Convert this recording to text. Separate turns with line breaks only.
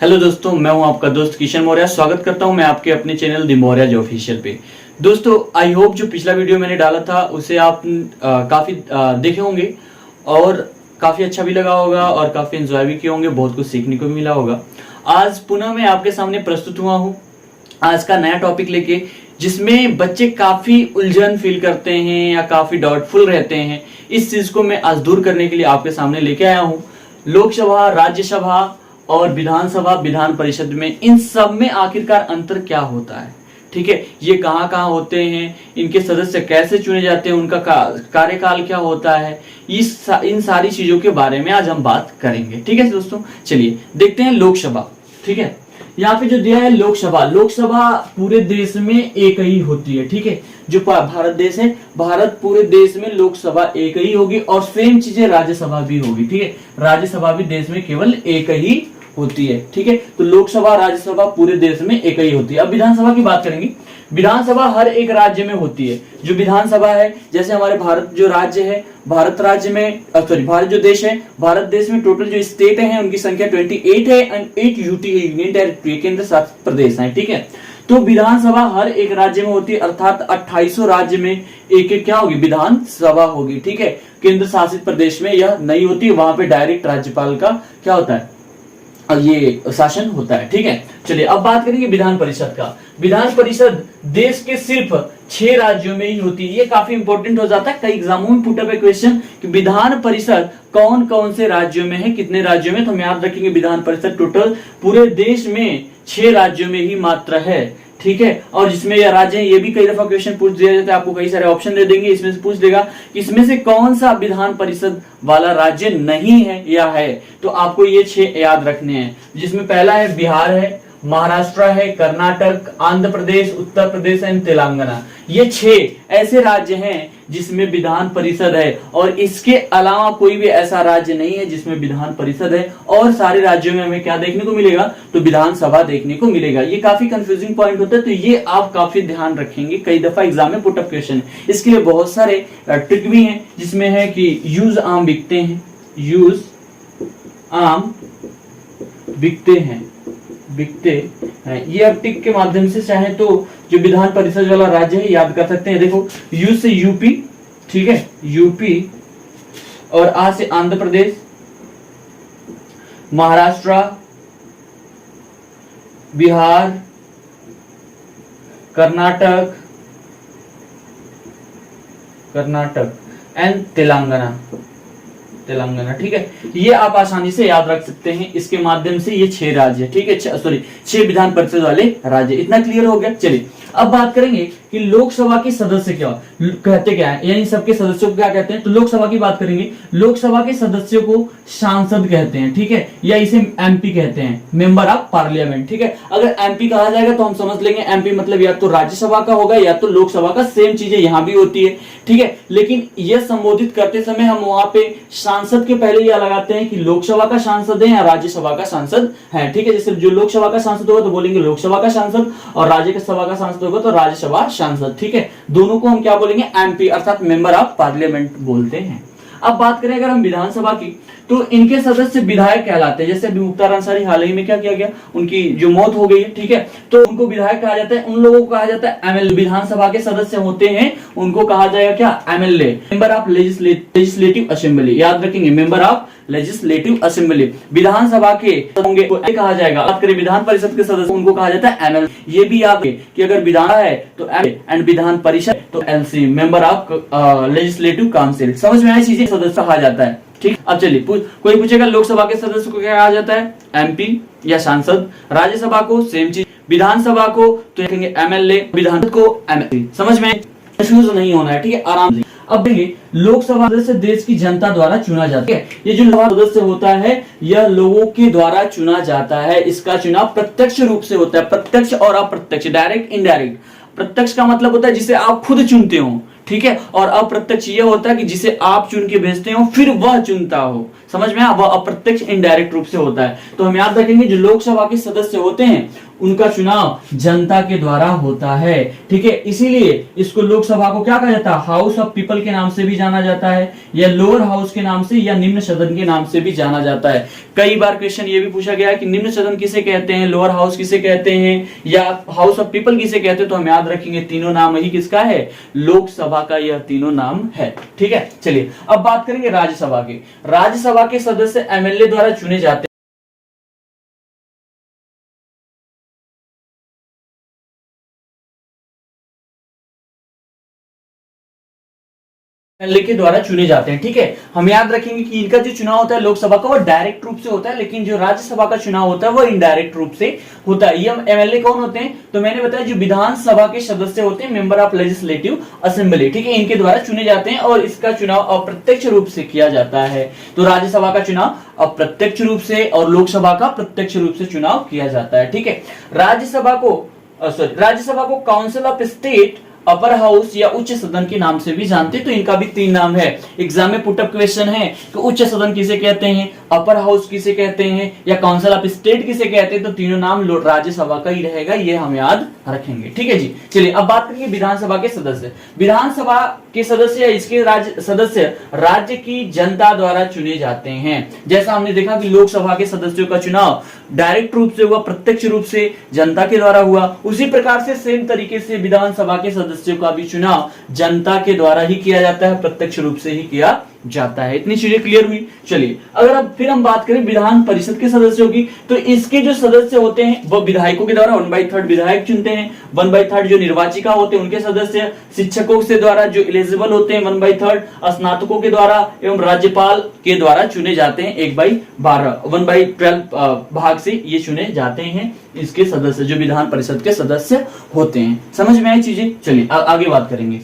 Hello दोस्तों, मैं हूं आपका दोस्त किशन मौर्य। स्वागत करता हूं मैं आपके अपने चैनल दी मौर्य ऑफिशियल पे। दोस्तों, आई होप जो पिछला वीडियो मैंने डाला था उसे आप काफी देखे होंगे और काफी अच्छा भी लगा होगा और काफी एंजॉय भी किए होंगे, बहुत कुछ सीखने को भी मिला होगा। आज पुनः मैं आपके सामने प्रस्तुत हुआ हूँ आज का नया टॉपिक लेके, जिसमें बच्चे काफी उलझन फील करते हैं या काफी डाउटफुल रहते हैं। इस चीज को मैं आज दूर करने के लिए आपके सामने लेके आया हूँ। लोकसभा, राज्यसभा और विधानसभा, विधान परिषद में इन सब में आखिरकार अंतर क्या होता है, ठीक है, ये कहाँ कहाँ होते हैं, इनके सदस्य कैसे चुने जाते हैं, उनका कार्यकाल क्या होता है, इन सारी चीजों के बारे में आज हम बात करेंगे। ठीक है दोस्तों, चलिए देखते हैं लोकसभा। ठीक है, यहाँ पे जो दिया है लोकसभा, लोकसभा पूरे देश में एक ही होती है। ठीक है, जो भारत देश है, भारत पूरे देश में लोकसभा एक ही होगी और सेम चीजें राज्यसभा भी होगी। ठीक है, राज्यसभा भी देश में केवल एक ही होती है। ठीक है, तो लोकसभा, राज्यसभा पूरे देश में एक ही होती है। अब विधानसभा की बात करेंगे। विधानसभा हर एक राज्य में होती है। जो विधानसभा है, जैसे हमारे भारत जो राज्य है, भारत राज्य में भारत जो देश है, भारत देश में टोटल जो स्टेट है उनकी संख्या 28 है एंड 8 यूटी है, यूनियन टेरिटरी, केंद्र शासित प्रदेश है। ठीक है, तो विधानसभा हर एक राज्य में होती है, अर्थात 2800 राज्य में एक एक क्या होगी, विधानसभा होगी। ठीक है, केंद्र शासित प्रदेश में यह नहीं होती, वहां पे डायरेक्ट राज्यपाल का क्या होता है, ये शासन होता है। ठीक है, चलिए अब बात करेंगे विधान परिषद का। विधान परिषद देश के सिर्फ 6 राज्यों में ही होती है। ये काफी इंपॉर्टेंट हो जाता है, कई एग्जामों में पुट अप है क्वेश्चन कि विधान परिषद कौन कौन से राज्यों में है, कितने राज्यों में, तो हम याद रखेंगे विधान परिषद टोटल पूरे देश में 6 राज्यों में ही मात्र है। ठीक है, और जिसमें यह राज्य है, ये भी कई दफा क्वेश्चन पूछ दिया जाता है, आपको कई सारे ऑप्शन दे देंगे, इसमें से पूछ देगा कि इसमें से कौन सा विधान परिषद वाला राज्य नहीं है या है, तो आपको ये 6 याद रखने हैं। जिसमें पहला है बिहार है, महाराष्ट्र है, कर्नाटक, आंध्र प्रदेश, उत्तर प्रदेश एंड तेलंगाना। ये 6 ऐसे राज्य हैं जिसमें विधान परिषद है और इसके अलावा कोई भी ऐसा राज्य नहीं है जिसमें विधान परिषद है। और सारे राज्यों में हमें क्या देखने को मिलेगा, तो विधानसभा देखने को मिलेगा। ये काफी कंफ्यूजिंग पॉइंट होता है, तो ये आप काफी ध्यान रखेंगे, कई दफा एग्जाम में पुट अप क्वेश्चन है। इसके लिए बहुत सारे ट्रिक भी हैं, जिसमें है कि यूज आम बिकते हैं, यूज आम बिकते हैं, ये आप टिक के माध्यम से चाहे तो जो विधान परिषद वाला राज्य है याद कर सकते हैं। देखो, यू से यूपी, ठीक है, यूपी, और आ से आंध्र प्रदेश, महाराष्ट्र, बिहार, कर्नाटक एंड तेलंगाना। ठीक है, ये आप आसानी से याद रख सकते हैं, इसके माध्यम से ये 6 राज्य, ठीक है, 6 विधान परिषद वाले राज्य। इतना क्लियर हो गया। चलिए अब बात करेंगे कि लोकसभा के सदस्य क्या कहते क्या है, यानी सबके सदस्यों को क्या कहते हैं। तो लोकसभा की बात करेंगे, लोकसभा के सदस्यों को सांसद कहते हैं। ठीक है, या इसे एमपी कहते हैं, मेंबर ऑफ पार्लियामेंट। ठीक है, अगर एमपी कहा जाएगा तो हम समझ लेंगे एमपी मतलब या तो राज्यसभा का होगा या तो लोकसभा का, सेम चीजें यहां भी होती है। ठीक है, लेकिन यह संबोधित करते समय हम वहां पे सांसद के पहले यह लगाते हैं कि लोकसभा का सांसद है या राज्यसभा का सांसद है। ठीक है, जैसे जो लोकसभा का सांसद होगा तो बोलेंगे लोकसभा का सांसद, और राज्यसभा का सांसद होगा तो राज्यसभा सांसद। ठीक है, दोनों को हम क्या बोलेंगे, एमपी अर्थात मेंबर ऑफ पार्लियामेंट बोलते हैं। अब बात करें अगर हम विधानसभा की, तो इनके सदस्य विधायक कहलाते हैं। जैसे अभी मुख्तार अंसारी हाल ही में क्या किया गया, उनकी जो मौत हो गई है, ठीक है, तो उनको विधायक कहा जाता है। उन लोगों को कहा जाता है एमएलए। विधानसभा के सदस्य होते हैं उनको कहा जाएगा क्या, MLA, member of legislative assembly. याद रखेंगे, मेंबर ऑफ लेजिस्लेटिव असेंबली। विधानसभा के होंगे कहा जाएगा। बात करें विधान परिषद के सदस्य, उनको कहा जाता है एमएलए। ये भी याद है कि अगर विधान है तो एंड विधान परिषद तो LC, member of legislative council. समझ में आई चीजें, सदस्य कहा जाता है। ठीक, अब चलिए कोई पूछेगा लोकसभा के सदस्य को क्या कहा जाता है, एमपी या सांसद। राज्यसभा को सेम चीज, विधानसभा को तो कहेंगे एमएलए, विधान को एमएलए। समझ में कंफ्यूज नहीं होना है, ठीक है, आराम से। अब देखिए, लोकसभा सदस्य देश की जनता द्वारा चुना जाता है। ये जो लोकसभा सदस्य होता है यह लोगों के द्वारा चुना जाता है। इसका चुनाव प्रत्यक्ष रूप से होता है, प्रत्यक्ष और अप्रत्यक्ष, डायरेक्ट इनडायरेक्ट। प्रत्यक्ष का मतलब होता है जिसे आप खुद चुनते हो, ठीक है, और अप्रत्यक्ष यह होता है कि जिसे आप चुन के भेजते हो फिर वह चुनता हो। समझ में, वह अप्रत्यक्ष इनडायरेक्ट रूप से होता है। तो हम याद रखेंगे जो लोकसभा के सदस्य होते हैं उनका चुनाव जनता के द्वारा होता है। ठीक है, इसीलिए इसको लोकसभा को क्या कहा जाता है, हाउस ऑफ पीपल के नाम से भी जाना जाता है, या लोअर हाउस के नाम से, या निम्न सदन के नाम से भी जाना जाता है। कई बार क्वेश्चन ये भी पूछा गया है कि निम्न सदन किसे कहते हैं, लोअर हाउस किसे कहते हैं, या हाउस ऑफ पीपल किसे कहते हैं, तो हम याद रखेंगे तीनों नाम ही किसका है, लोकसभा का यह तीनों नाम है। ठीक है, चलिए अब बात करेंगे राज्यसभा के। राज्यसभा के सदस्य एमएलए द्वारा चुने जाते हैं। एमएलए के द्वारा चुने जाते हैं। ठीक है, हम याद रखेंगे कि इनका जो चुनाव होता है लोकसभा का वो डायरेक्ट रूप से होता है, लेकिन जो राज्यसभा का चुनाव होता है वो इनडायरेक्ट रूप से होता है। ये एमएलए कौन होते हैं, तो मैंने बताया जो विधानसभा के सदस्य होते हैं, मेंबर ऑफ लेजिस्लेटिव असेंबली। ठीक है, इनके द्वारा चुने जाते हैं और इसका चुनाव अप्रत्यक्ष रूप से किया जाता है। तो राज्यसभा का चुनाव अप्रत्यक्ष रूप से और लोकसभा का प्रत्यक्ष रूप से चुनाव किया जाता है। ठीक है, राज्यसभा को council of state, upper house या उच्च सदन के नाम से भी जानते हैं। तो इनका भी तीन नाम है। एग्जाम में पुटअप क्वेश्चन है कि उच्च सदन किसे कहते हैं, अपर हाउस किसे कहते हैं, या काउंसिल ऑफ स्टेट किसे कहते हैं, तो तीनों नाम राज्यसभा का ही रहेगा, ये हम याद रखेंगे। ठीक है जी, चलिए अब बात करेंगे विधानसभा के सदस्य। विधानसभा के सदस्य या इसके सदस्य राज्य की जनता द्वारा चुने जाते हैं। जैसा हमने देखा कि लोकसभा के सदस्यों का चुनाव डायरेक्ट रूप से हुआ, प्रत्यक्ष रूप से जनता के द्वारा हुआ, उसी प्रकार से सेम तरीके से विधानसभा के सदस्यों का भी चुनाव जनता के द्वारा ही किया जाता है, प्रत्यक्ष रूप से ही किया जाता है। इतनी चीजें क्लियर हुई। चलिए अगर अब फिर हम बात करें विधान परिषद के सदस्यों की, तो इसके जो सदस्य होते हैं वो विधायकों के द्वारा 1/3 विधायक चुनते हैं, 1/3 जो निर्वाचिका होते हैं उनके सदस्य, शिक्षकों से द्वारा जो एलिजिबल होते हैं 1/3, स्नातकों के द्वारा एवं राज्यपाल के द्वारा चुने जाते हैं 1/12, 1/12 भाग से ये चुने जाते हैं इसके सदस्य, जो विधान परिषद के सदस्य होते हैं। समझ में आई चीजें? चलिए आगे बात करेंगे।